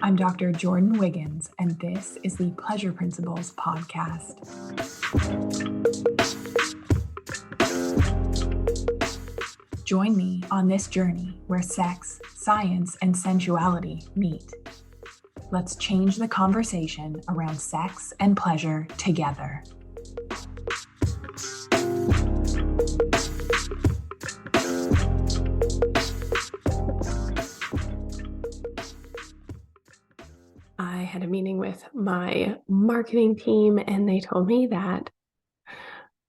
I'm Dr. Jordan Wiggins, and this is the Pleasure Principles podcast. Join me on this journey where sex, science, and sensuality meet. Let's change the conversation around sex and pleasure together. I had a meeting with my marketing team, and they told me that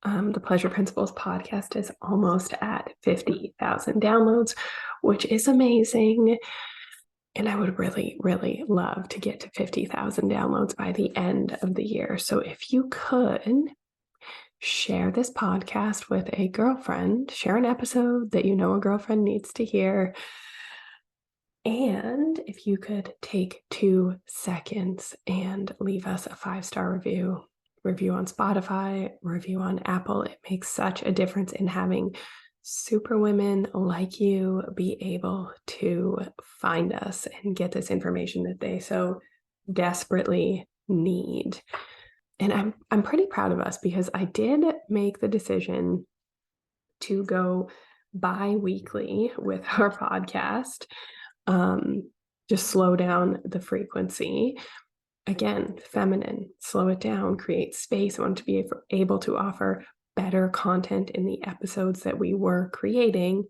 the Pleasure Principles podcast is almost at 50,000 downloads, which is amazing. And I would really, really love to get to 50,000 downloads by the end of the year. So if you could share this podcast with a girlfriend, share an episode that you know a girlfriend needs to hear. And if you could take 2 seconds and leave us a 5-star review on Spotify, review on Apple, it makes such a difference in having super women like you be able to find us and get this information that they so desperately need. And I'm pretty proud of us because I did make the decision to go bi-weekly with our podcast. Just slow down the frequency. Again, feminine, slow it down, create space. I want to be able to offer better content in the episodes that we were creating,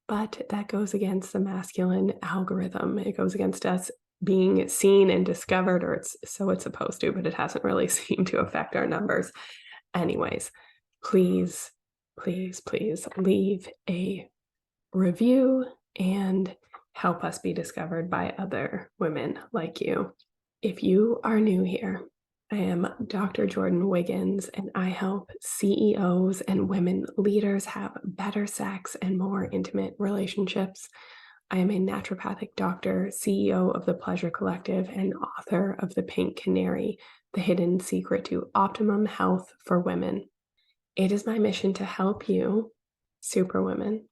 but that goes against the masculine algorithm. It goes against us being seen and discovered, or it's supposed to, but it hasn't really seemed to affect our numbers. Anyways, please, please, please leave a review and help us be discovered by other women like you. If you are new here, I am Dr. Jordan Wiggins, and I help CEOs and women leaders have better sex and more intimate relationships. I am a naturopathic doctor, CEO of the Pleasure Collective, and author of The Pink Canary, The Hidden Secret to Optimum Health for Women. It is my mission to help you, superwomen,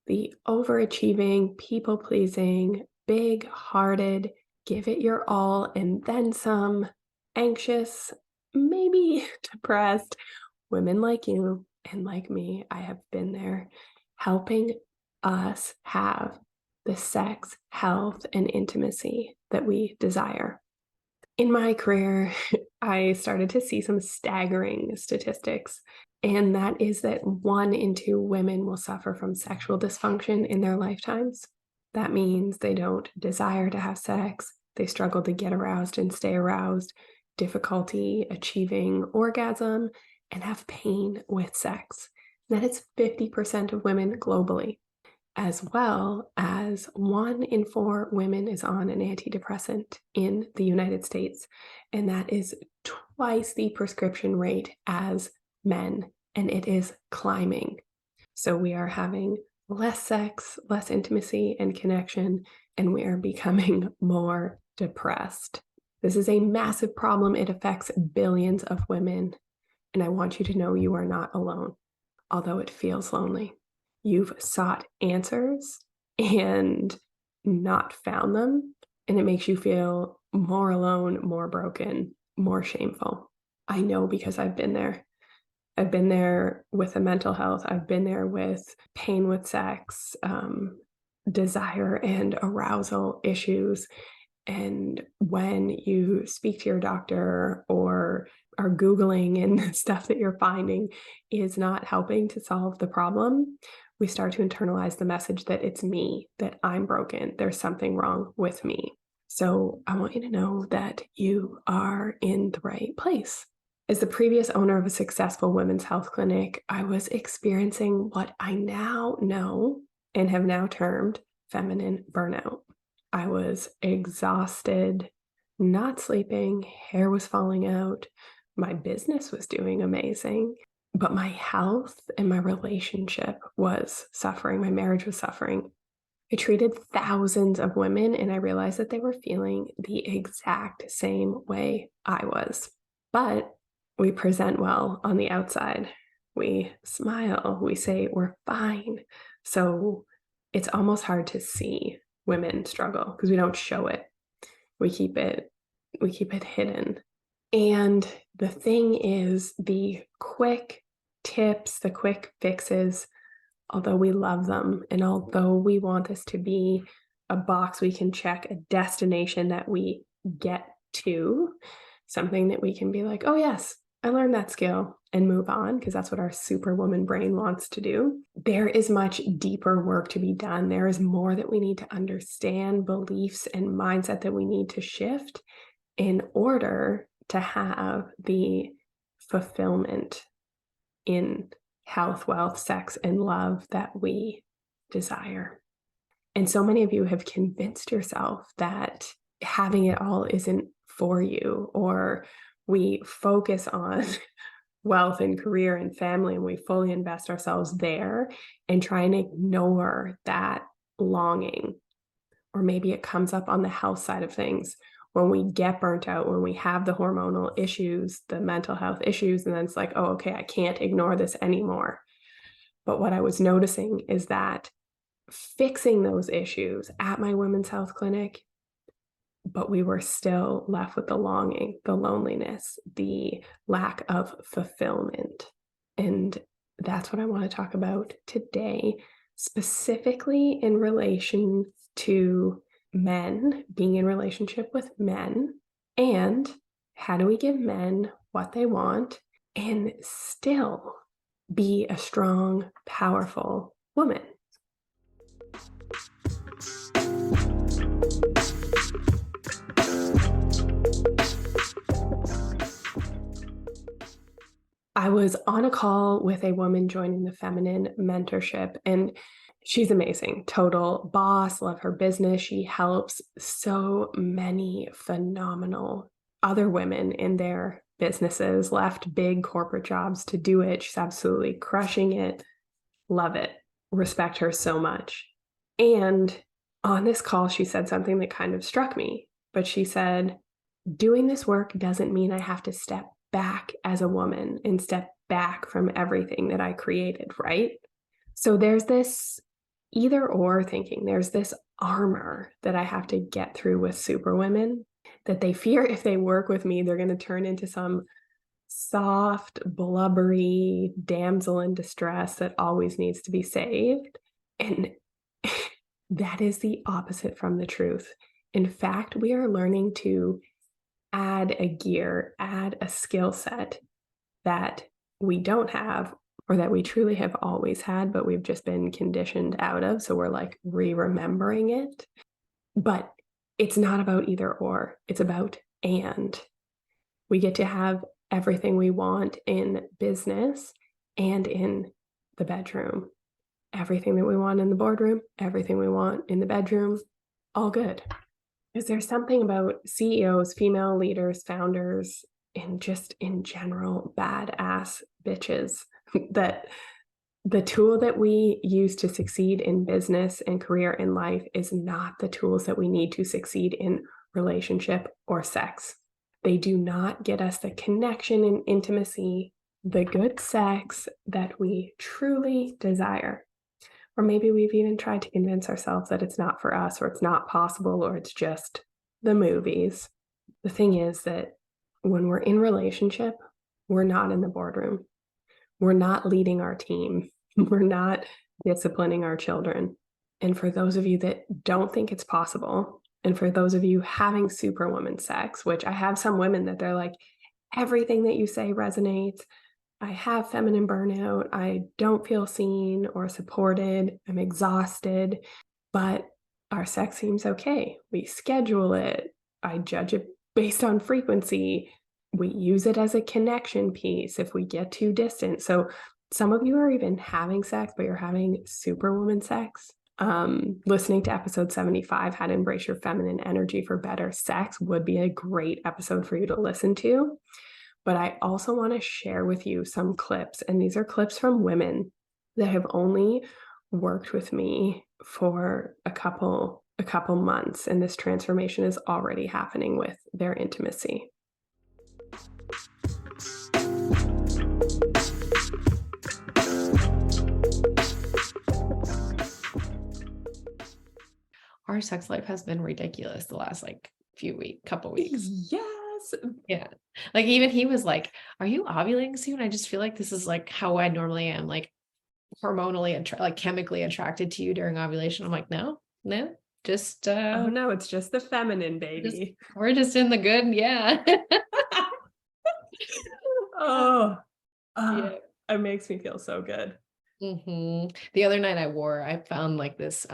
the overachieving, people-pleasing, big-hearted, give it your all and then some, anxious, maybe depressed women like you and like me. I have been there, helping us have the sex, health, and intimacy that we desire. In my career, I started to see some staggering statistics, and that is that 1 in 2 women will suffer from sexual dysfunction in their lifetimes. That means they don't desire to have sex, they struggle to get aroused and stay aroused, difficulty achieving orgasm, and have pain with sex. That is 50% of women globally, as well as 1 in 4 women is on an antidepressant in the United States, and that is twice the prescription rate as men, and it is climbing. So we are having less sex, less intimacy and connection, and we are becoming more depressed. This is a massive problem. It affects billions of women, and I want you to know you are not alone, although it feels lonely. You've sought answers and not found them, and it makes you feel more alone, more broken, more shameful. I know because I've been there. I've been there with the mental health. I've been there with pain with sex, desire and arousal issues. And when you speak to your doctor or are Googling and the stuff that you're finding is not helping to solve the problem, we start to internalize the message that it's me, that I'm broken, there's something wrong with me. So I want you to know that you are in the right place. As the previous owner of a successful women's health clinic, I was experiencing what I now know and have now termed feminine burnout. I was exhausted, not sleeping, hair was falling out, my business was doing amazing, but my health and my relationship was suffering, my marriage was suffering. I treated thousands of women, and I realized that they were feeling the exact same way I was. But we present well on the outside. We smile, we say we're fine. So it's almost hard to see women struggle because we don't show it. We keep it hidden. And the thing is, the quick tips, the quick fixes, although we love them, and although we want this to be a box we can check, a destination that we get to, something that we can be like, oh yes, I learned that skill and move on, because that's what our superwoman brain wants to do. There is much deeper work to be done. There is more that we need to understand, beliefs and mindset that we need to shift in order to have the fulfillment in health, wealth, sex, and love that we desire. And so many of you have convinced yourself that having it all isn't for you, or we focus on wealth and career and family and we fully invest ourselves there and try and ignore that longing. Or maybe it comes up on the health side of things when we get burnt out, when we have the hormonal issues, the mental health issues, and then it's like, oh, okay, I can't ignore this anymore. But what I was noticing is that fixing those issues at my women's health clinic, but we were still left with the longing, the loneliness, the lack of fulfillment. And that's what I want to talk about today, specifically in relation to men, being in relationship with men, and how do we give men what they want and still be a strong, powerful woman. I was on a call with a woman joining the feminine mentorship, and she's amazing. Total boss, love her business. She helps so many phenomenal other women in their businesses, left big corporate jobs to do it. She's absolutely crushing it. Love it. Respect her so much. And on this call, she said something that kind of struck me, but she said, doing this work doesn't mean I have to step back as a woman and step back from everything that I created, right? So there's this either or thinking. There's this armor that I have to get through with superwomen, that they fear if they work with me, they're going to turn into some soft, blubbery damsel in distress that always needs to be saved. And that is the opposite from the truth. In fact, we are learning to add a gear, add a skill set that we don't have, or that we truly have always had, but we've just been conditioned out of. So we're like remembering it. But it's not about either or, it's about and. We get to have everything we want in business and in the bedroom. Everything that we want in the boardroom, everything we want in the bedroom, all good. Is there something about CEOs, female leaders, founders, and just in general, badass bitches that the tool that we use to succeed in business and career in life is not the tools that we need to succeed in relationship or sex. They do not get us the connection and intimacy, the good sex that we truly desire. Or maybe we've even tried to convince ourselves that it's not for us, or it's not possible, or it's just the movies. The thing is that when we're in relationship, we're not in the boardroom. We're not leading our team. We're not disciplining our children. And for those of you that don't think it's possible, and for those of you having superwoman sex, which I have some women that they're like, everything that you say resonates. I have feminine burnout. I don't feel seen or supported. I'm exhausted, but our sex seems okay. We schedule it. I judge it based on frequency. We use it as a connection piece if we get too distant. So some of you are even having sex, but you're having superwoman sex. Listening to episode 75, how to embrace your feminine energy for better sex, would be a great episode for you to listen to. But I also want to share with you some clips, and these are clips from women that have only worked with me for a couple months, and this transformation is already happening with their intimacy. Our sex life has been ridiculous the last couple weeks. Yes. Yeah. Like even he was like, "Are you ovulating soon? I just feel like this is like how I normally am, like hormonally and like chemically attracted to you during ovulation." I'm like, "No, no, just Oh no, it's just the feminine baby. we're just in the good, yeah." Oh, Yeah. it makes me feel so good. The other night I found like this,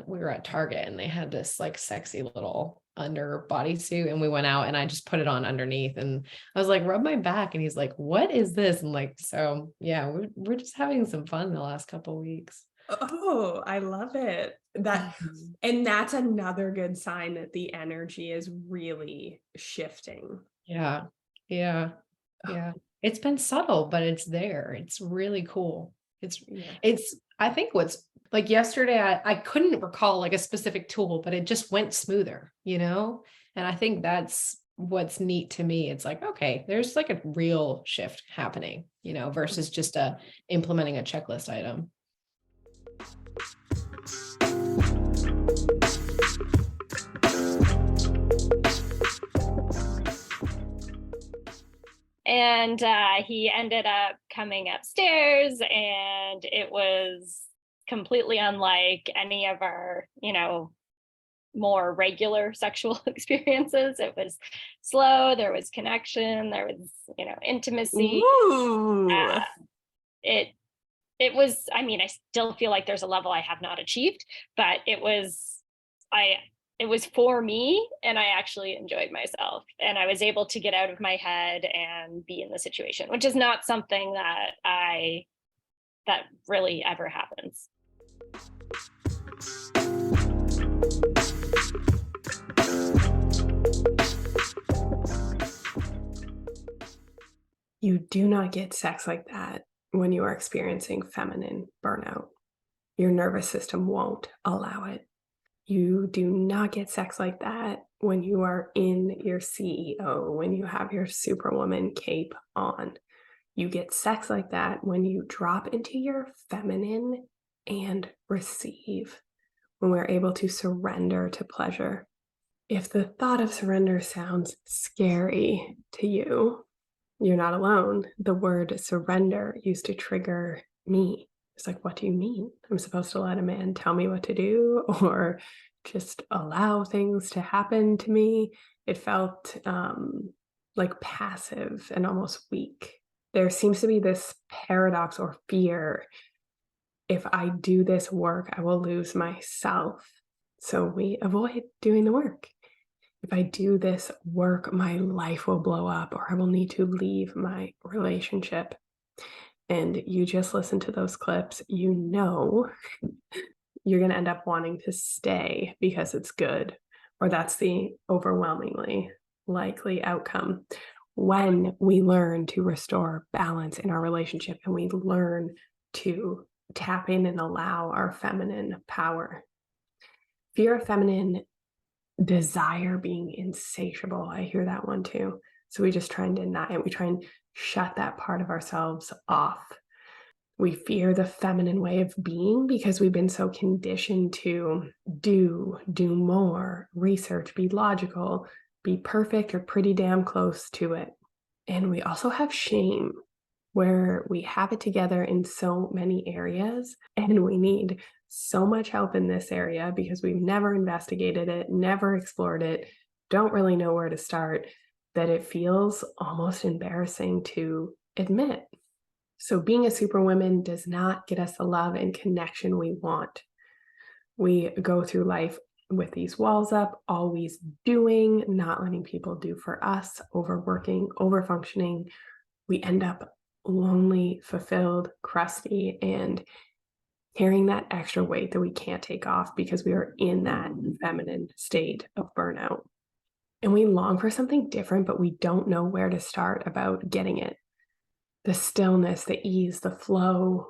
we were at Target and they had this like sexy little under bodysuit and we went out and I just put it on underneath and I was like, rub my back. And he's like, what is this? And like, so yeah, we're just having some fun the last couple weeks. Oh, I love it. Mhm. And that's another good sign that the energy is really shifting. Yeah. Yeah. Yeah. It's been subtle, but it's there. It's really cool. It's Yeah. it's I think what's like yesterday I couldn't recall like a specific tool, but it just went smoother, you know? And I think that's what's neat to me. It's like, okay, there's like a real shift happening, you know, versus just implementing a checklist item. And he ended up coming upstairs, and it was completely unlike any of our, more regular sexual experiences. It was slow, there was connection, there was, intimacy. Ooh. Uh, it it was, I mean, I still feel like there's a level I have not achieved, but I it was for me, and I actually enjoyed myself, and I was able to get out of my head and be in the situation, which is not something that really ever happens. You do not get sex like that when you are experiencing feminine burnout. Your nervous system won't allow it. You do not get sex like that when you are in your CEO, when you have your superwoman cape on. You get sex like that when you drop into your feminine and receive, when we're able to surrender to pleasure. If the thought of surrender sounds scary to you, you're not alone. The word surrender used to trigger me. It's like, what do you mean? I'm supposed to let a man tell me what to do or just allow things to happen to me? It felt like passive and almost weak. There seems to be this paradox or fear. If I do this work, I will lose myself. So we avoid doing the work. If I do this work, my life will blow up or I will need to leave my relationship. And you just listen to those clips, you know you're going to end up wanting to stay because it's good, or that's the overwhelmingly likely outcome. When we learn to restore balance in our relationship and we learn to tap in and allow our feminine power. Fear of feminine desire being insatiable. I hear that one too. So we just try and deny it. We try and shut that part of ourselves off. We fear the feminine way of being because we've been so conditioned to do more, research, be logical, be perfect or pretty damn close to it. And we also have shame where we have it together in so many areas and we need so much help in this area because we've never investigated it, never explored it, don't really know where to start, that it feels almost embarrassing to admit. So being a superwoman does not get us the love and connection we want. We go through life with these walls up, always doing, not letting people do for us, overworking, overfunctioning. We end up lonely, fulfilled, crusty, and carrying that extra weight that we can't take off because we are in that feminine state of burnout. And we long for something different, but we don't know where to start about getting it. The stillness, the ease, the flow,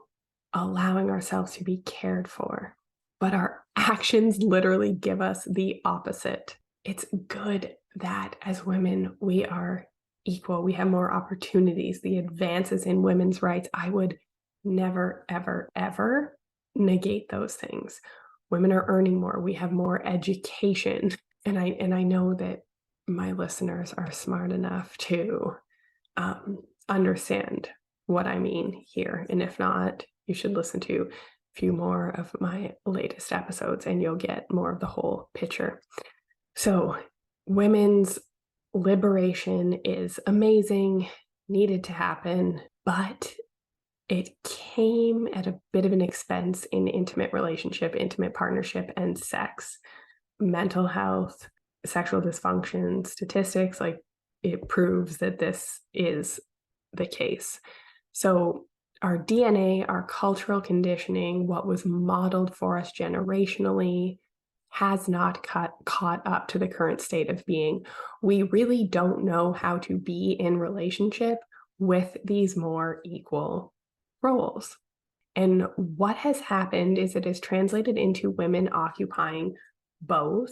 allowing ourselves to be cared for. But our actions literally give us the opposite. It's good that as women, we are equal. We have more opportunities, the advances in women's rights. I would never, ever, ever negate those things. Women are earning more. We have more education. And I know that my listeners are smart enough to understand what I mean here. And if not, you should listen to a few more of my latest episodes and you'll get more of the whole picture. So, women's liberation is amazing, needed to happen, but it came at a bit of an expense in intimate relationship, intimate partnership, and sex, mental health, sexual dysfunction statistics. Like, it proves that this is the case. So our DNA, our cultural conditioning, what was modeled for us generationally, has not caught up to the current state of being. We really don't know how to be in relationship with these more equal roles. And what has happened is it has translated into women occupying both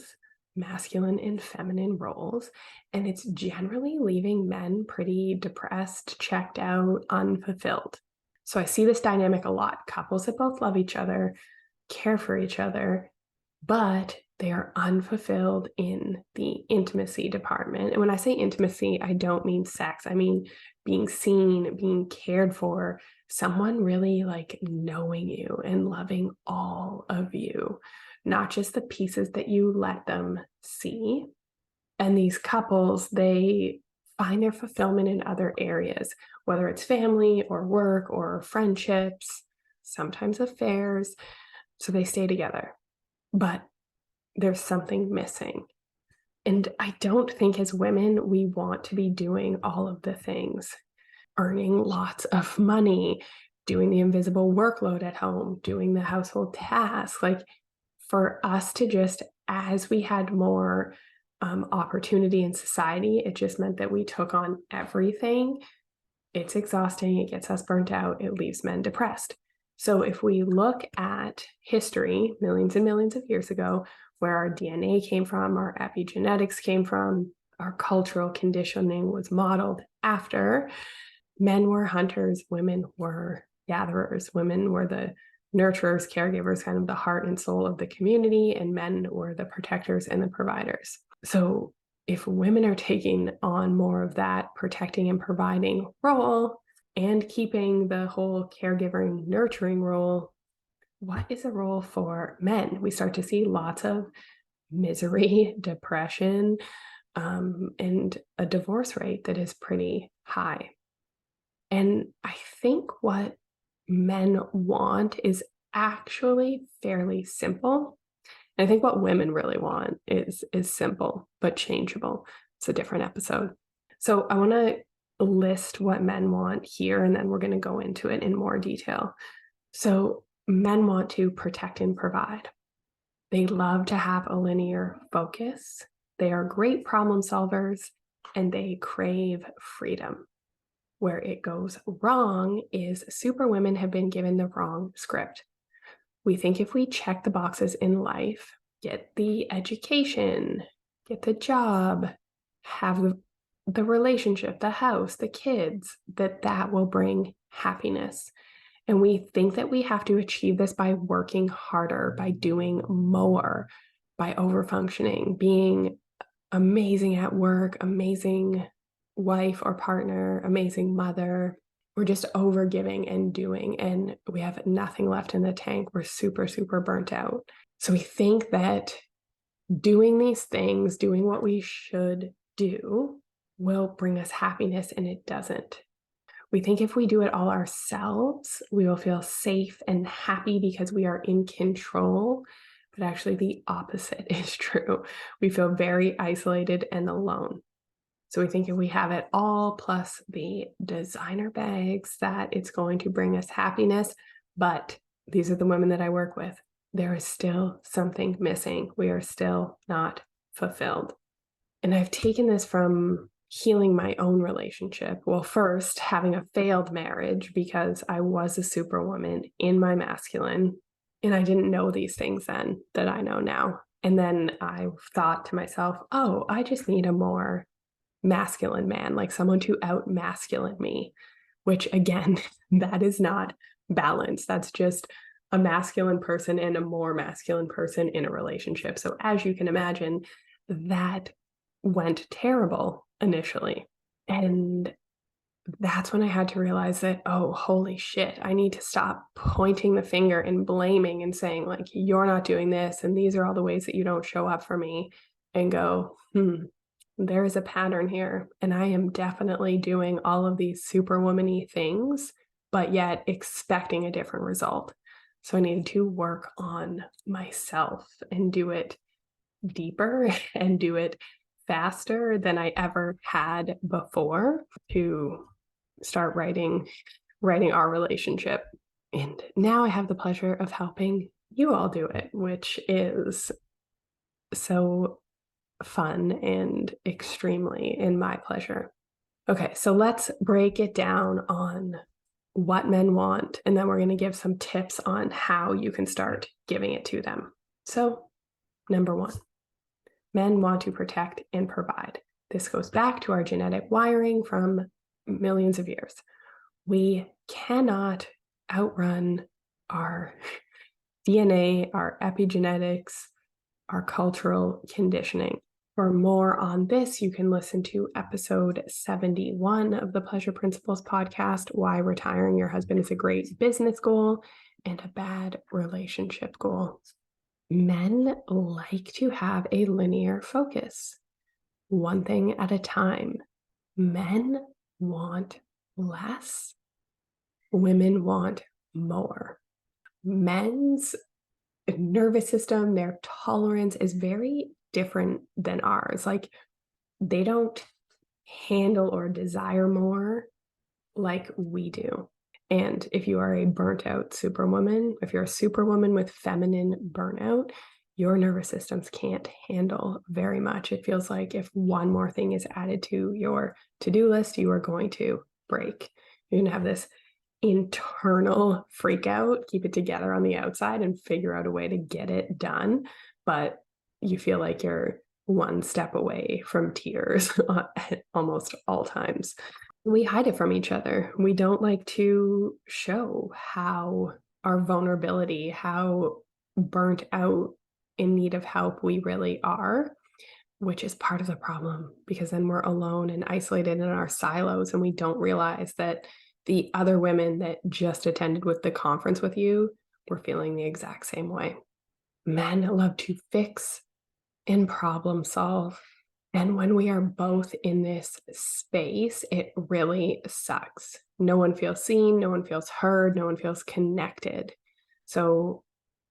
masculine and feminine roles, and it's generally leaving men pretty depressed, checked out, unfulfilled. So I see this dynamic a lot. Couples that both love each other, care for each other, but they are unfulfilled in the intimacy department. And when I say intimacy, I don't mean sex. I mean being seen, being cared for, someone really like knowing you and loving all of you, not just the pieces that you let them see. And these couples, they find their fulfillment in other areas, whether it's family or work or friendships, sometimes affairs. So they stay together. But there's something missing. And I don't think as women, we want to be doing all of the things, earning lots of money, doing the invisible workload at home, doing the household tasks. Like, for us to just, as we had more opportunity in society, it just meant that we took on everything. It's exhausting. It gets us burnt out. It leaves men depressed. So if we look at history, millions and millions of years ago, where our DNA came from, our epigenetics came from, our cultural conditioning was modeled after, men were hunters, women were gatherers, women were the nurturers, caregivers, kind of the heart and soul of the community, and men were the protectors and the providers. So if women are taking on more of that protecting and providing role and keeping the whole caregiving, nurturing role, what is a role for men? We start to see lots of misery, depression, and a divorce rate that is pretty high. And I think what men want is actually fairly simple. And I think what women really want is simple but changeable. It's a different episode. So I want to list what men want here, and then we're going to go into it in more detail. So men want to protect and provide. They love to have a linear focus. They are great problem solvers, and they crave freedom. Where it goes wrong is superwomen have been given the wrong script. We think if we check the boxes in life, get the education, get the job, have the relationship, the house, the kids, that will bring happiness. And we think that we have to achieve this by working harder, by doing more, by overfunctioning, being amazing at work, amazing wife or partner, amazing mother. We're just overgiving and doing, and we have nothing left in the tank. We're super, super burnt out. So we think that doing these things, doing what we should do, will bring us happiness, and it doesn't. We think if we do it all ourselves, we will feel safe and happy because we are in control. But actually, the opposite is true. We feel very isolated and alone. So we think if we have it all, plus the designer bags, that it's going to bring us happiness. But these are the women that I work with. There is still something missing. We are still not fulfilled. And I've taken this from healing my own relationship. Well, first, having a failed marriage because I was a superwoman in my masculine, and I didn't know these things then that I know now. And then I thought to myself, oh, I just need a more masculine man, like someone to out masculine me, which again, that is not balance. That's just a masculine person and a more masculine person in a relationship. So as you can imagine, that went terrible initially. And that's when I had to realize that, oh, holy shit, I need to stop pointing the finger and blaming and saying, like, you're not doing this, and these are all the ways that you don't show up for me, and go, there is a pattern here. And I am definitely doing all of these superwoman-y things, but yet expecting a different result. So I needed to work on myself and do it deeper and do it faster than I ever had before to start writing our relationship. And now I have the pleasure of helping you all do it, which is so fun and extremely in my pleasure. Okay, so let's break it down on what men want, and then we're going to give some tips on how you can start giving it to them. So, number one, men want to protect and provide. This goes back to our genetic wiring from millions of years. We cannot outrun our DNA, our epigenetics, our cultural conditioning. For more on this, you can listen to episode 71 of the Pleasure Principles podcast, Why Retiring Your Husband is a Great Business Goal and a Bad Relationship Goal. Men like to have a linear focus, one thing at a time. Men want less. Women want more. Men's nervous system, their tolerance is very different than ours. Like, they don't handle or desire more like we do. And if you are a burnt out superwoman, if you're a superwoman with feminine burnout, your nervous systems can't handle very much. It feels like if one more thing is added to your to-do list, you are going to break. You're going to have this internal freak out, keep it together on the outside and figure out a way to get it done. But you feel like you're one step away from tears at almost all times. We hide it from each other. We don't like to show how our vulnerability, how burnt out, in need of help we really are, which is part of the problem, because then we're alone and isolated in our silos, and we don't realize that the other women that just attended with the conference with you were feeling the exact same way. Men love to fix and problem solve. And when we are both in this space, it really sucks. No one feels seen, no one feels heard, no one feels connected. So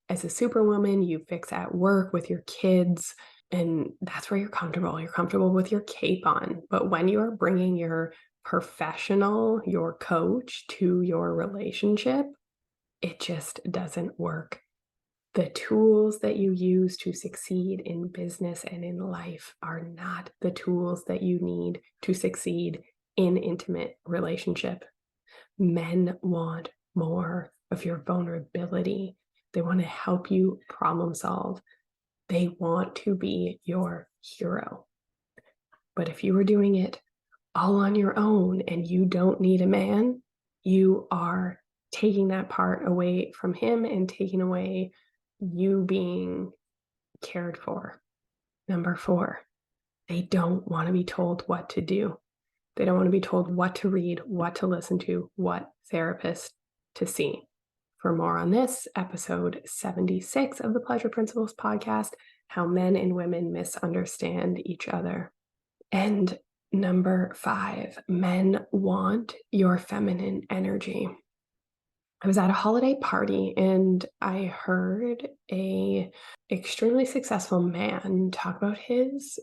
as a superwoman, you fix at work with your kids, and that's where you're comfortable. You're comfortable with your cape on. But when you are bringing your professional, your coach to your relationship, it just doesn't work. The tools that you use to succeed in business and in life are not the tools that you need to succeed in intimate relationship. Men want more of your vulnerability. They want to help you problem solve. They want to be your hero. But if you were doing it all on your own and you don't need a man, you are taking that part away from him and taking away you being cared for. Number 4, they don't want to be told what to do. They don't want to be told what to read, what to listen to, what therapist to see. For more on this, episode 76 of the Pleasure Principles podcast, How Men and Women Misunderstand Each Other. And number 5, men want your feminine energy. I was at a holiday party and I heard a extremely successful man talk about his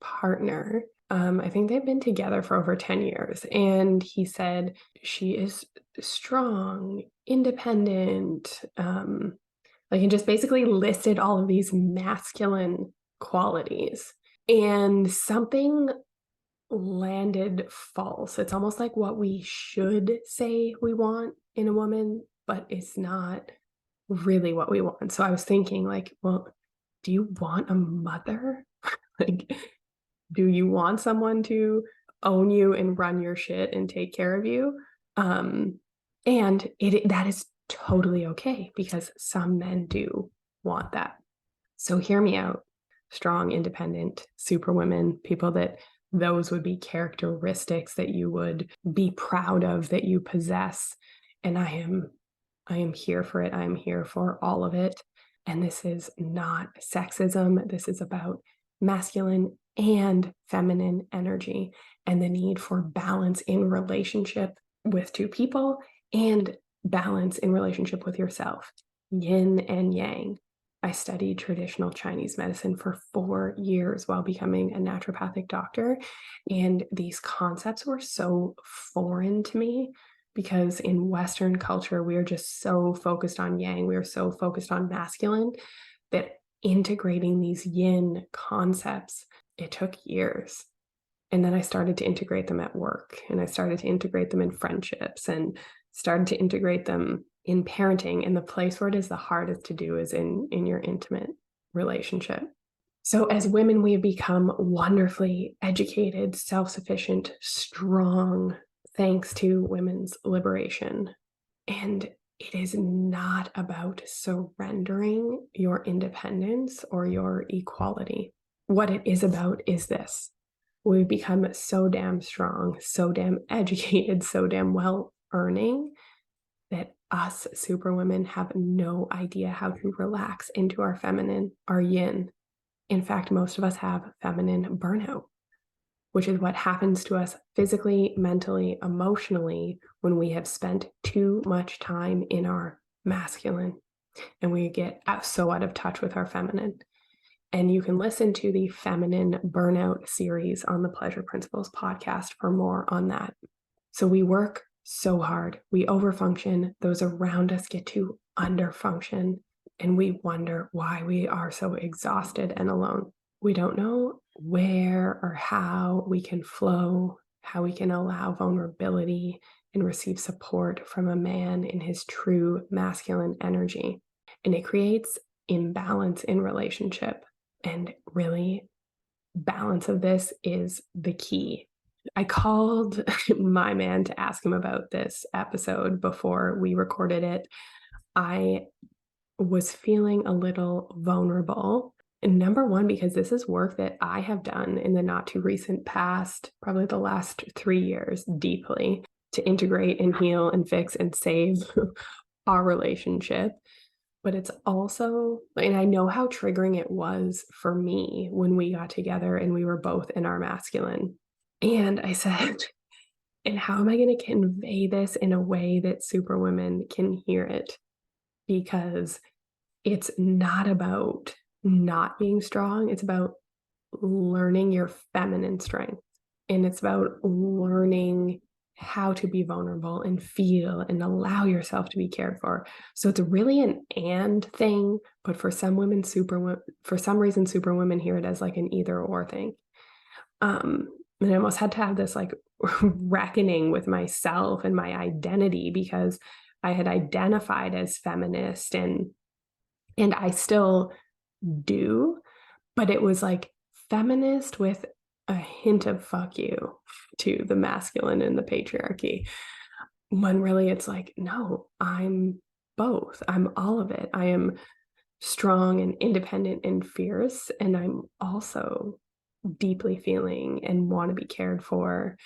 partner. I think they've been together for over 10 years. And he said, she is strong, independent, and just basically listed all of these masculine qualities. And something landed false. It's almost like what we should say we want in a woman, but it's not really what we want. So I was thinking, like, well, do you want a mother? Like, do you want someone to own you and run your shit and take care of you? And that is totally okay, because some men do want that. So hear me out. strong, independent superwomen, people that those would be characteristics that you would be proud of, that you possess. And I am here for it. I am here for all of it. And this is not sexism. This is about masculine and feminine energy and the need for balance in relationship with two people and balance in relationship with yourself, yin and yang. I studied traditional Chinese medicine for 4 years while becoming a naturopathic doctor. And these concepts were so foreign to me because in Western culture, we are just so focused on yang. We are so focused on masculine that integrating these yin concepts, it took years. And then I started to integrate them at work, and I started to integrate them in friendships, and started to integrate them in parenting. And the place where it is the hardest to do is in your intimate relationship. So as women, we have become wonderfully educated, self-sufficient, strong, thanks to women's liberation. And it is not about surrendering your independence or your equality. What it is about is this. We've become so damn strong, so damn educated, so damn well earning that us superwomen have no idea how to relax into our feminine, our yin. In fact, most of us have feminine burnout, which is what happens to us physically, mentally, emotionally when we have spent too much time in our masculine and we get so out of touch with our feminine. And you can listen to the Feminine Burnout series on the Pleasure Principles podcast for more on that. So we work so hard, we overfunction, those around us get to underfunction, and we wonder why we are so exhausted and alone. We don't know where or how we can flow, how we can allow vulnerability and receive support from a man in his true masculine energy. And it creates imbalance in relationship. And really, balance of this is the key. I called my man to ask him about this episode before we recorded it. I was feeling a little vulnerable. And number one, because this is work that I have done in the not too recent past, probably the last 3 years, deeply to integrate and heal and fix and save our relationship. But it's also, and I know how triggering it was for me when we got together and we were both in our masculine. And I said, and how am I going to convey this in a way that superwomen can hear it? Because it's not about not being strong. It's about learning your feminine strength. And it's about learning how to be vulnerable and feel and allow yourself to be cared for. So it's really an and thing, but for some women, for some reason, superwomen hear it as like an either or thing. And I almost had to have this like reckoning with myself and my identity because I had identified as feminist and I still do, but it was like feminist with a hint of fuck you to the masculine and the patriarchy. When really it's like, no, I'm both. I'm all of it. I am strong and independent and fierce. And I'm also deeply feeling and want to be cared for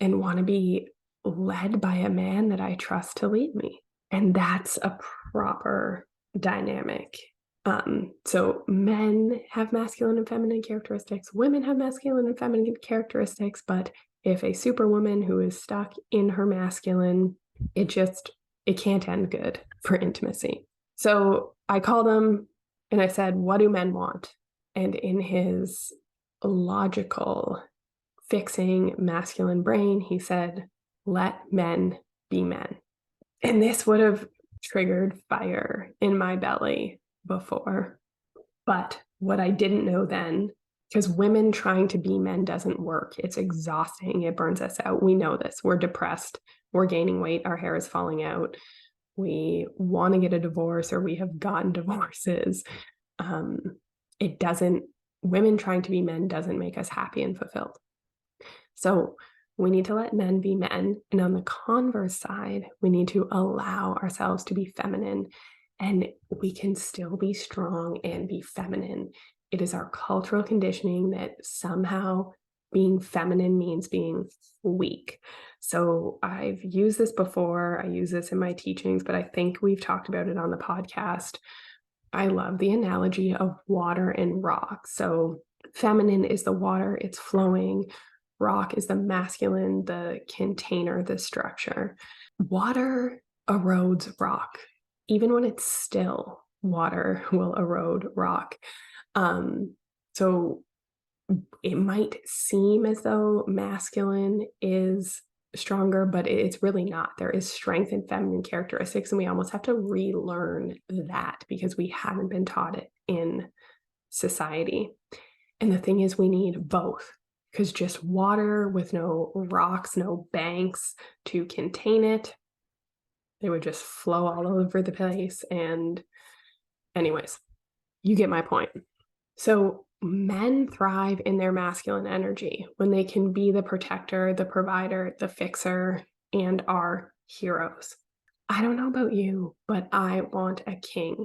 and want to be led by a man that I trust to lead me. And that's a proper dynamic. So men have masculine and feminine characteristics, women have masculine and feminine characteristics, but if a superwoman who is stuck in her masculine, it can't end good for intimacy. So I called him and I said, what do men want? And in his logical, fixing masculine brain, he said, let men be men. And this would have triggered fire in my belly before. But what I didn't know then, because women trying to be men doesn't work. It's exhausting. It burns us out. We know this. We're depressed. We're gaining weight. Our hair is falling out. We want to get a divorce or we have gotten divorces. Women trying to be men doesn't make us happy and fulfilled. So we need to let men be men. And on the converse side, we need to allow ourselves to be feminine. And we can still be strong and be feminine It is our cultural conditioning that somehow being feminine means being weak. So I've used this before. I use this in my teachings, but I think we've talked about it on the podcast. I love the analogy of water and rock. So feminine is the water, it's flowing. Rock is the masculine, the container, the structure. Water erodes rock. Even when it's still, water will erode rock. So it might seem as though masculine is stronger, but it's really not. There is strength in feminine characteristics, and we almost have to relearn that because we haven't been taught it in society. And the thing is, we need both, because just water with no rocks, no banks to contain it, they would just flow all over the place. And anyways, you get my point. So men thrive in their masculine energy when they can be the protector, the provider, the fixer, and are heroes. I don't know about you, but I want a king,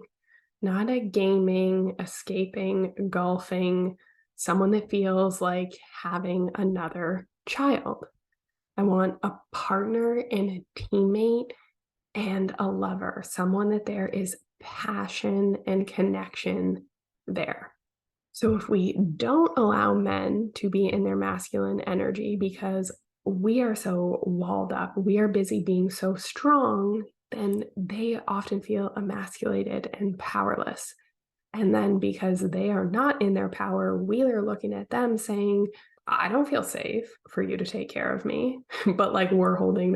not a gaming, escaping, golfing, someone that feels like having another child. I want a partner and a teammate and a lover, someone that there is passion and connection there. So if we don't allow men to be in their masculine energy because we are so walled up, we are busy being so strong, then they often feel emasculated and powerless. And then because they are not in their power, we are looking at them saying, I don't feel safe for you to take care of me, but like we're holding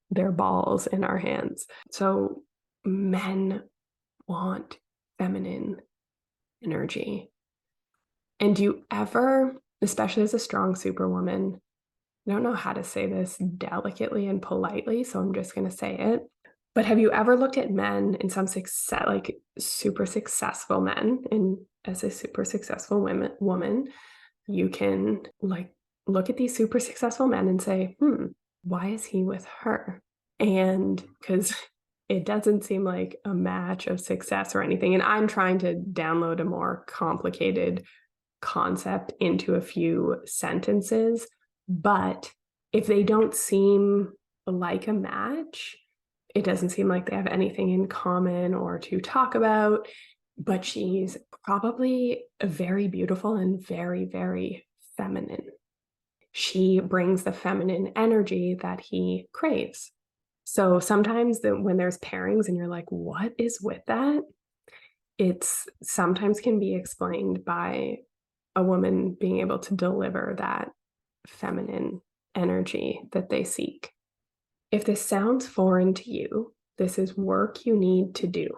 their balls in our hands. So men want feminine energy. And do you ever, especially as a strong superwoman, I don't know how to say this delicately and politely, so I'm just going to say it. But have you ever looked at men and some success, like super successful men, and as a super successful woman, you can like look at these super successful men and say, why is he with her? And because it doesn't seem like a match of success or anything. And I'm trying to download a more complicated concept into a few sentences, but if they don't seem like a match, it doesn't seem like they have anything in common or to talk about, but she's probably very beautiful and very, very feminine. She brings the feminine energy that he craves. So sometimes when there's pairings and you're like, what is with that? It's sometimes can be explained by a woman being able to deliver that feminine energy that they seek. If this sounds foreign to you, this is work you need to do.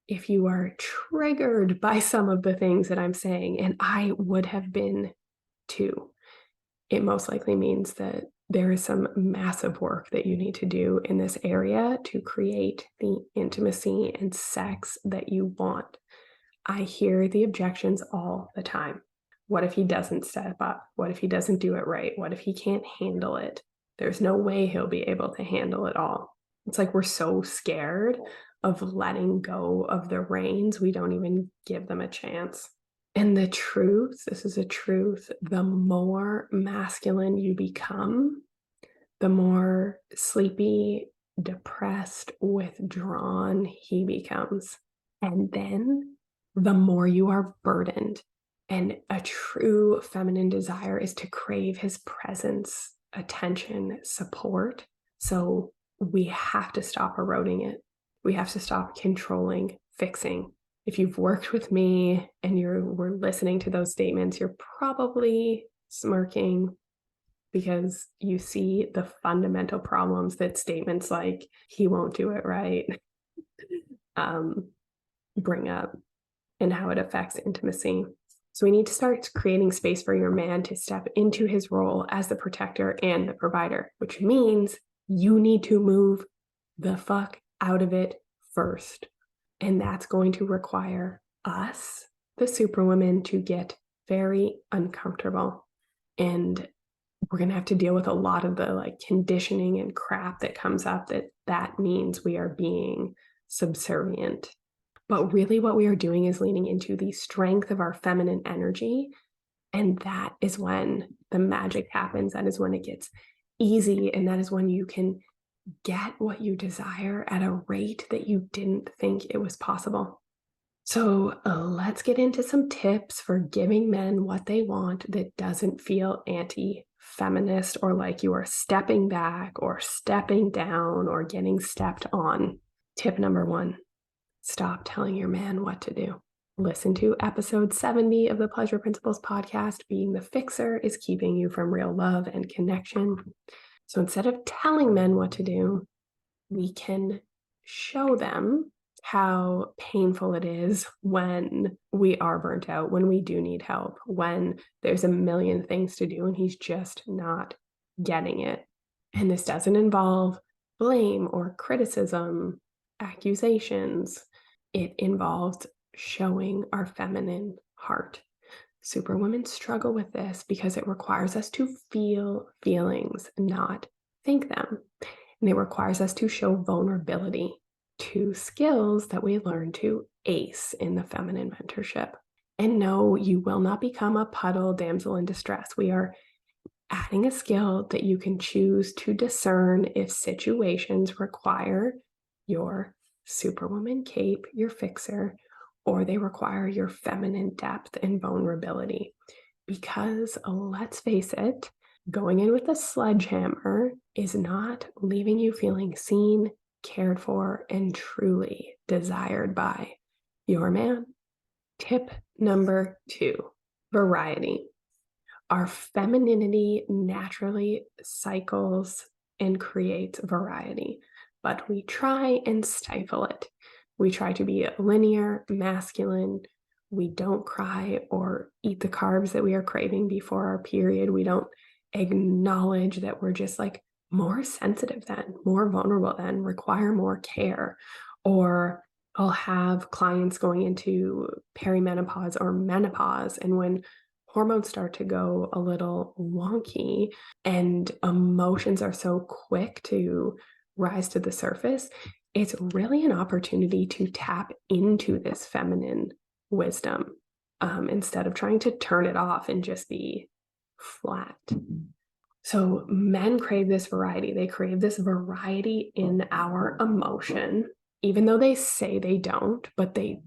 If you are triggered by some of the things that I'm saying, and I would have been too, it most likely means that there is some massive work that you need to do in this area to create the intimacy and sex that you want. I hear the objections all the time. What if he doesn't step up? What if he doesn't do it right? What if he can't handle it? There's no way he'll be able to handle it all. It's like we're so scared of letting go of the reins, we don't even give them a chance. And the truth, this is a truth, the more masculine you become, the more sleepy, depressed, withdrawn he becomes. And then the more you are burdened. And a true feminine desire is to crave his presence, attention, support. So we have to stop eroding it. We have to stop controlling, fixing. If you've worked with me and we're listening to those statements, you're probably smirking because you see the fundamental problems that statements like, he won't do it right, bring up and how it affects intimacy. So we need to start creating space for your man to step into his role as the protector and the provider, which means you need to move the fuck out of it first. And that's going to require us, the superwomen, to get very uncomfortable. And we're going to have to deal with a lot of the like conditioning and crap that comes up that means we are being subservient. But really what we are doing is leaning into the strength of our feminine energy. And that is when the magic happens. That is when it gets easy. And that is when you can get what you desire at a rate that you didn't think it was possible. So let's get into some tips for giving men what they want that doesn't feel anti-feminist or like you are stepping back or stepping down or getting stepped on. Tip number 1, stop telling your man what to do. Listen to episode 70 of the Pleasure Principles podcast. Being the fixer is keeping you from real love and connection. So instead of telling men what to do, we can show them how painful it is when we are burnt out, when we do need help, when there's a million things to do and he's just not getting it. And this doesn't involve blame or criticism, accusations. It involves showing our feminine heart. Superwomen struggle with this because it requires us to feel feelings, not think them. And it requires us to show vulnerability, 2 skills that we learn to ace in the feminine mentorship. And no, you will not become a puddle damsel in distress. We are adding a skill that you can choose to discern if situations require your superwoman cape, your fixer, or they require your feminine depth and vulnerability. Because let's face it, going in with a sledgehammer is not leaving you feeling seen, cared for, and truly desired by your man. Tip number 2, variety. Our femininity naturally cycles and creates variety, but we try and stifle it. We try to be linear, masculine. We don't cry or eat the carbs that we are craving before our period. We don't acknowledge that we're just like more sensitive then, more vulnerable then, require more care. Or I'll have clients going into perimenopause or menopause, and when hormones start to go a little wonky and emotions are so quick to rise to the surface, it's really an opportunity to tap into this feminine wisdom instead of trying to turn it off and just be flat. So men crave this variety. They crave this variety in our emotion, even though they say they don't, but they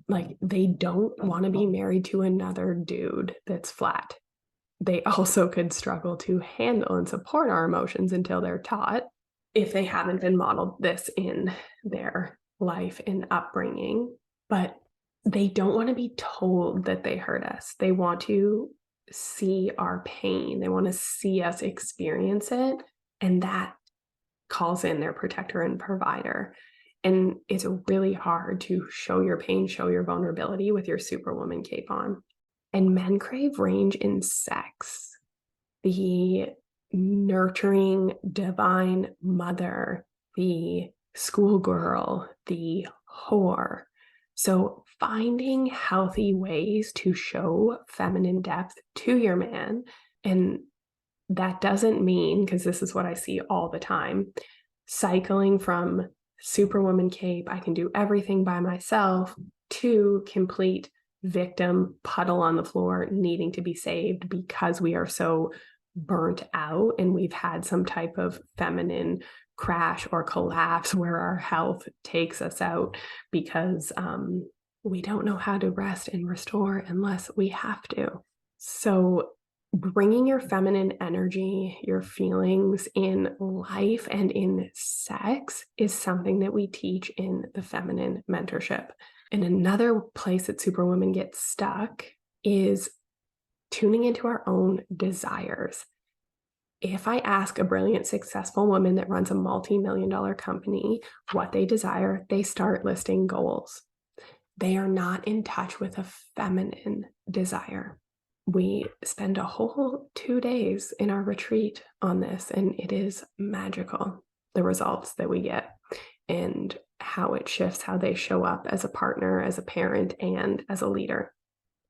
don't want to be married to another dude that's flat. They also could struggle to handle and support our emotions until they're taught, if they haven't been modeled this in their life and upbringing. But they don't want to be told that they hurt us. They want to see our pain. They want to see us experience it. And that calls in their protector and provider. And it's really hard to show your pain, show your vulnerability with your superwoman cape on. And men crave range in sex. The nurturing divine mother, the schoolgirl, the whore. So finding healthy ways to show feminine depth to your man. And that doesn't mean, because this is what I see all the time, cycling from superwoman cape, I can do everything by myself, to complete victim puddle on the floor needing to be saved because we are so burnt out and we've had some type of feminine crash or collapse where our health takes us out because we don't know how to rest and restore unless we have to. So bringing your feminine energy, your feelings in life and in sex is something that we teach in the feminine mentorship. And another place that Superwoman gets stuck is tuning into our own desires. If I ask a brilliant, successful woman that runs a multi-million-dollar company what they desire, they start listing goals. They are not in touch with a feminine desire. We spend a whole 2 days in our retreat on this, and it is magical, the results that we get and how it shifts how they show up as a partner, as a parent, and as a leader.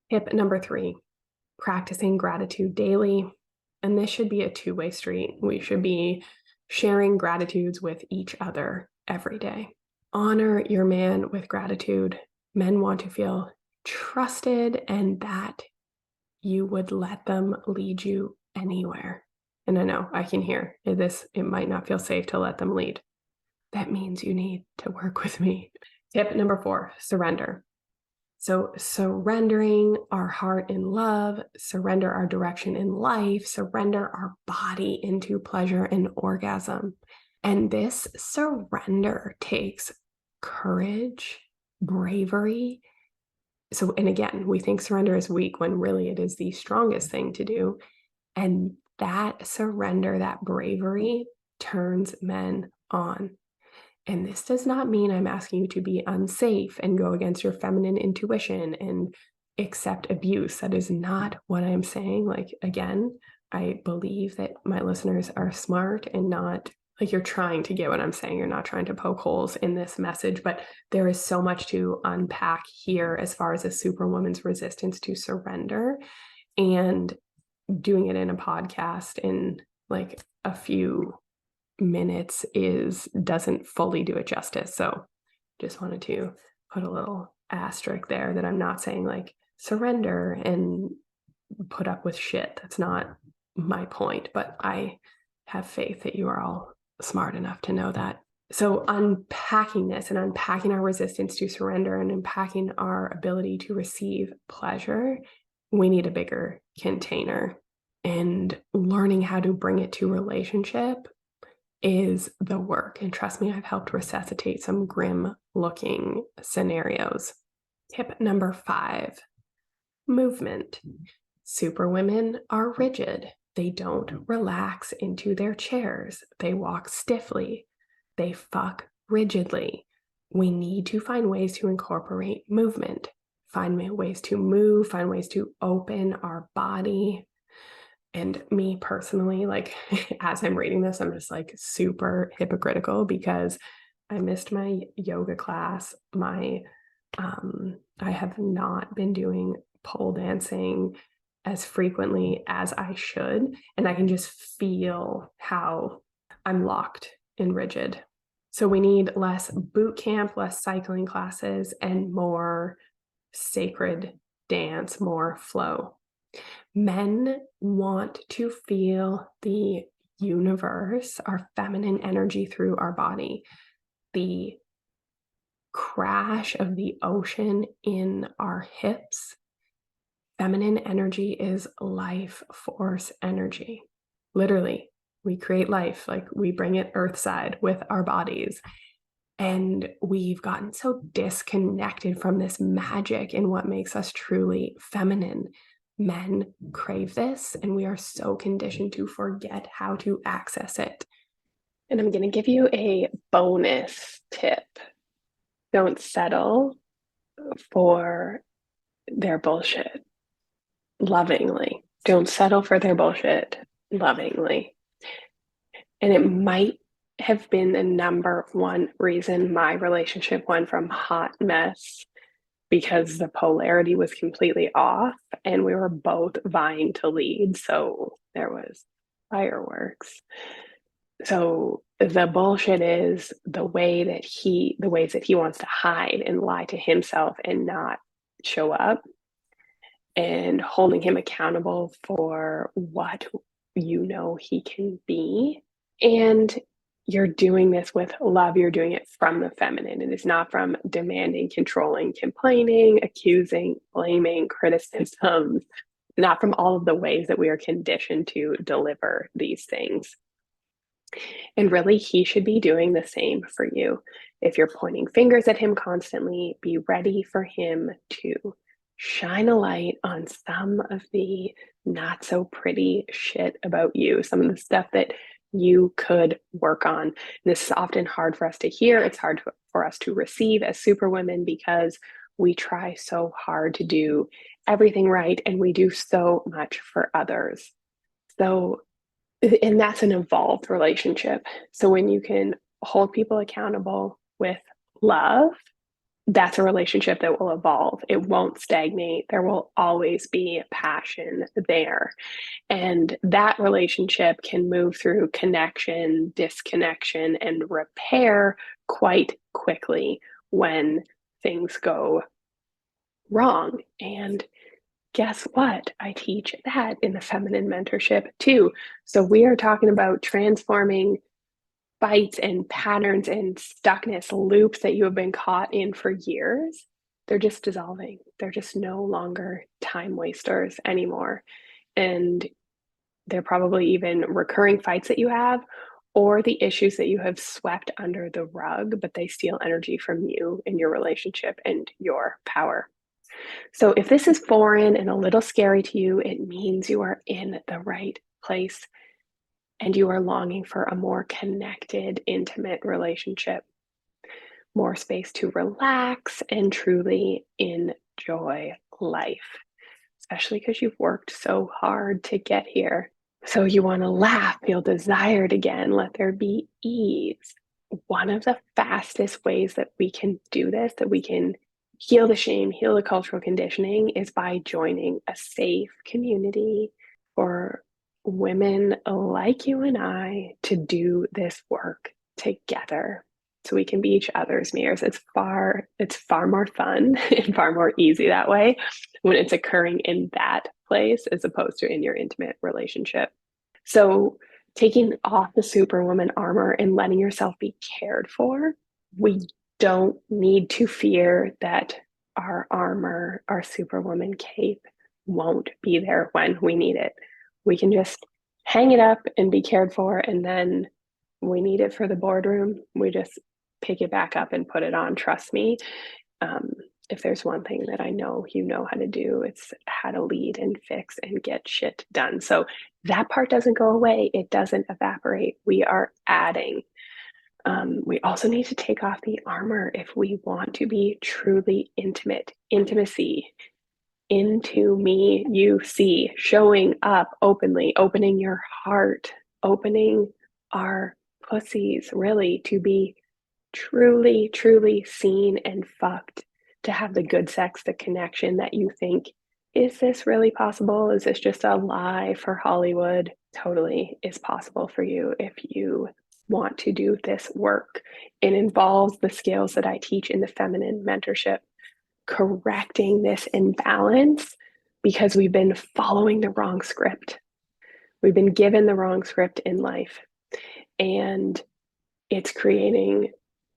Tip number 3, practicing gratitude daily. And this should be a two-way street. We should be sharing gratitudes with each other every day. Honor your man with gratitude. Men want to feel trusted and that you would let them lead you anywhere. And I know I can hear this, it might not feel safe to let them lead. That means you need to work with me. Tip number 4, surrender. So surrendering our heart in love, surrender our direction in life, surrender our body into pleasure and orgasm. And this surrender takes courage, bravery. So, and again, we think surrender is weak when really it is the strongest thing to do. And that surrender, that bravery turns men on. And this does not mean I'm asking you to be unsafe and go against your feminine intuition and accept abuse. That is not what I'm saying. Like, again, I believe that my listeners are smart and not like you're trying to get what I'm saying. You're not trying to poke holes in this message, but there is so much to unpack here as far as a superwoman's resistance to surrender, and doing it in a podcast in like a few minutes doesn't fully do it justice. So just wanted to put a little asterisk there that I'm not saying like surrender and put up with shit. That's not my point, but I have faith that you are all smart enough to know that. So unpacking this and unpacking our resistance to surrender and unpacking our ability to receive pleasure, we need a bigger container. And learning how to bring it to relationship is the work. And trust me, I've helped resuscitate some grim looking scenarios. Tip number 5, movement. Superwomen are rigid. They don't relax into their chairs. They walk stiffly. They fuck rigidly. We need to find ways to incorporate movement, find ways to move, find ways to open our body. And me personally, like as I'm reading this, I'm just like super hypocritical because I missed my yoga class. I have not been doing pole dancing as frequently as I should. And I can just feel how I'm locked and rigid. So we need less boot camp, less cycling classes, and more sacred dance, more flow. Men want to feel the universe, our feminine energy through our body. The crash of the ocean in our hips. Feminine energy is life force energy. Literally, we create life, like we bring it earthside with our bodies. And we've gotten so disconnected from this magic in what makes us truly feminine. Men crave this, and we are so conditioned to forget how to access it. And I'm going to give you a bonus tip. Don't settle for their bullshit lovingly. Don't settle for their bullshit lovingly. And it might have been the number one reason my relationship went from hot mess, because the polarity was completely off and we were both vying to lead. So there was fireworks. So the bullshit is the ways that he wants to hide and lie to himself and not show up, and holding him accountable for what he can be. And you're doing this with love. You're doing it from the feminine. It is not from demanding, controlling, complaining, accusing, blaming, criticism, not from all of the ways that we are conditioned to deliver these things. And really, he should be doing the same for you. If you're pointing fingers at him constantly, be ready for him to shine a light on some of the not so pretty shit about you, some of the stuff that you could work on. This is often hard for us to hear. It's hard for us to receive as superwomen because we try so hard to do everything right and we do so much for others. And that's an evolved relationship. So when you can hold people accountable with love, that's a relationship that will evolve. It won't stagnate. There will always be passion there. And that relationship can move through connection, disconnection, and repair quite quickly when things go wrong. And guess what? I teach that in the feminine mentorship too. So we are talking about transforming fights and patterns and stuckness loops that you have been caught in for years. They're just dissolving. They're just no longer time wasters anymore. And they're probably even recurring fights that you have, or the issues that you have swept under the rug, but they steal energy from you and your relationship and your power. So if this is foreign and a little scary to you, it means you are in the right place and you are longing for a more connected, intimate relationship, more space to relax and truly enjoy life, especially because you've worked so hard to get here. So you want to laugh, feel desired again, let there be ease. One of the fastest ways that we can do this, that we can heal the shame, heal the cultural conditioning, is by joining a safe community for women like you and I to do this work together so we can be each other's mirrors. It's far more fun and far more easy that way when it's occurring in that place as opposed to in your intimate relationship. So taking off the superwoman armor and letting yourself be cared for, we don't need to fear that our armor, our superwoman cape won't be there when we need it. We can just hang it up and be cared for, and then we need it for the boardroom. We just pick it back up and put it on. Trust me. If there's one thing that I know you know how to do, it's how to lead and fix and get shit done. So that part doesn't go away. It doesn't evaporate. We are adding. We also need to take off the armor if we want to be truly intimate. Intimacy, into me, you see, showing up openly, opening your heart, opening our pussies, really, to be truly, truly seen and fucked, to have the good sex, the connection that you think, is this really possible? Is this just a lie for Hollywood? Totally is possible for you if you want to do this work. It involves the skills that I teach in the feminine mentorship, correcting this imbalance because we've been following the wrong script. We've been given the wrong script in life, and it's creating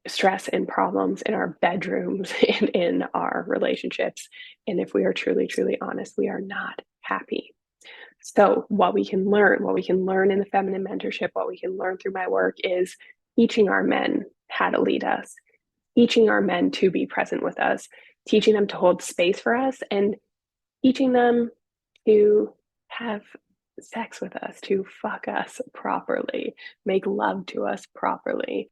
stress and problems in our bedrooms and in our relationships. And if we are truly, truly honest, we are not happy. So what we can learn in the feminine mentorship, what we can learn through my work is teaching our men how to lead us, teaching our men to be present with us, teaching them to hold space for us, and teaching them to have sex with us, to fuck us properly, make love to us properly.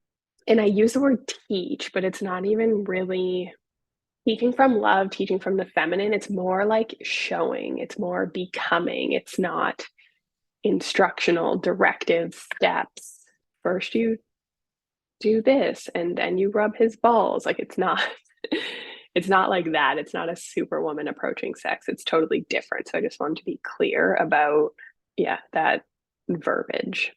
And I use the word teach, but it's not even really teaching from love, teaching from the feminine. It's more like showing, it's more becoming. It's not instructional, directive steps. First, you do this, and then you rub his balls. Like, it's not. It's not like that. It's not a superwoman approaching sex. It's totally different. So I just wanted to be clear about, that verbiage.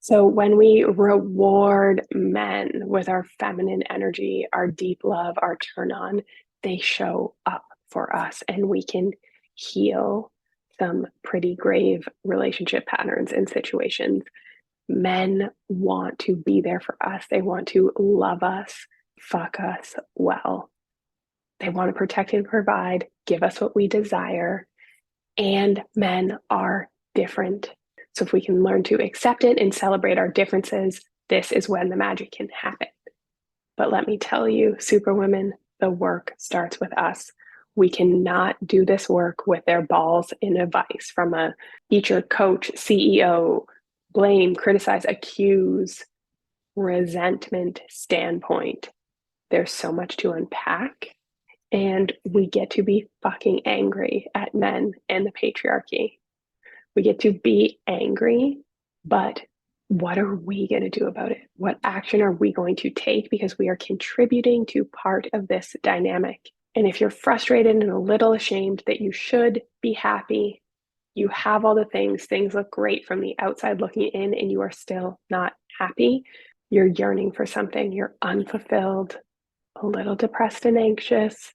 So when we reward men with our feminine energy, our deep love, our turn on, they show up for us, and we can heal some pretty grave relationship patterns and situations. Men want to be there for us. They want to love us, fuck us well. They want to protect and provide, give us what we desire. And men are different. So if we can learn to accept it and celebrate our differences, this is when the magic can happen. But let me tell you, superwomen, the work starts with us. We cannot do this work with their balls in a vice from a teacher, coach, CEO, blame, criticize, accuse, resentment standpoint. There's so much to unpack. And we get to be fucking angry at men and the patriarchy. We get to be angry, but what are we going to do about it? What action are we going to take? Because we are contributing to part of this dynamic. And if you're frustrated and a little ashamed that you should be happy, you have all the things look great from the outside looking in, and you are still not happy, you're yearning for something, you're unfulfilled, a little depressed and anxious,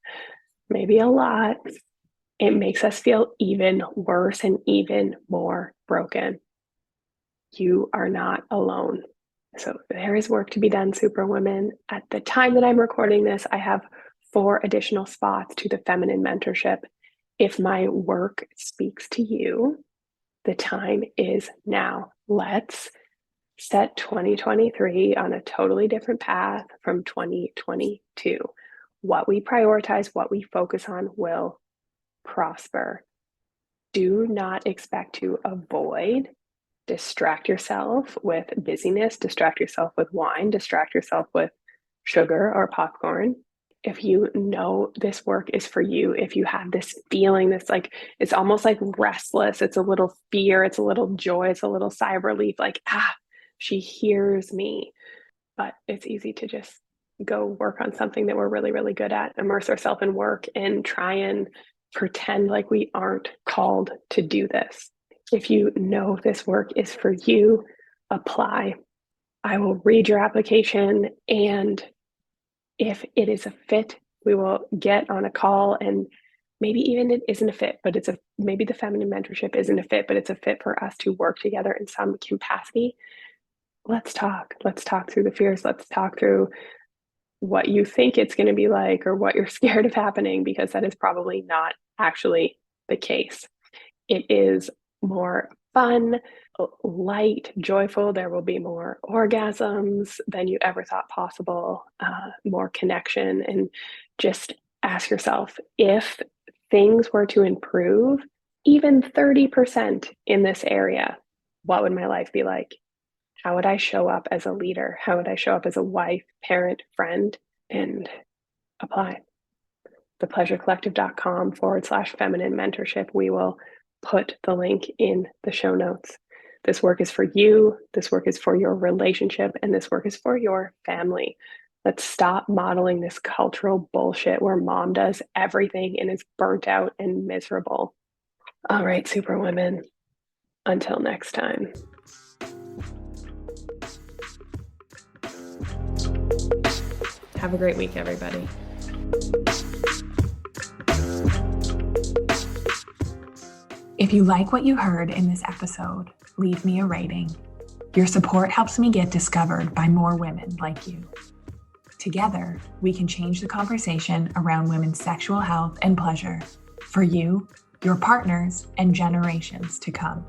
maybe a lot. It makes us feel even worse and even more broken. You are not alone. So there is work to be done, Superwomen. At the time that I'm recording this, I have 4 additional spots to the feminine mentorship. If my work speaks to you, the time is now. Let's set 2023 on a totally different path from 2022. What we prioritize, what we focus on will prosper. Do not expect to avoid. Distract yourself with busyness, distract yourself with wine, distract yourself with sugar or popcorn. If you know this work is for you, if you have this feeling, this like, it's almost like restless, it's a little fear, it's a little joy, it's a little sigh of relief, like, she hears me. But it's easy to just go work on something that we're really, really good at, immerse ourselves in work and try and pretend like we aren't called to do this. If you know this work is for you, apply. I will read your application, and if it is a fit, we will get on a call, and maybe even it isn't a fit, but maybe the feminine mentorship isn't a fit, but it's a fit for us to work together in some capacity. Let's talk. Let's talk through the fears. Let's talk through what you think it's going to be like or what you're scared of happening, because that is probably not actually the case. It is more fun, light, joyful. There will be more orgasms than you ever thought possible, more connection. And just ask yourself, if things were to improve even 30% in this area, what would my life be like? How would I show up as a leader? How would I show up as a wife, parent, friend? And apply. thepleasurecollective.com/feminine mentorship. We will put the link in the show notes. This work is for you. This work is for your relationship, and this work is for your family. Let's stop modeling this cultural bullshit where mom does everything and is burnt out and miserable. All right, Superwomen. Until next time. Have a great week, everybody. If you like what you heard in this episode, leave me a rating. Your support helps me get discovered by more women like you. Together, we can change the conversation around women's sexual health and pleasure for you, your partners, and generations to come.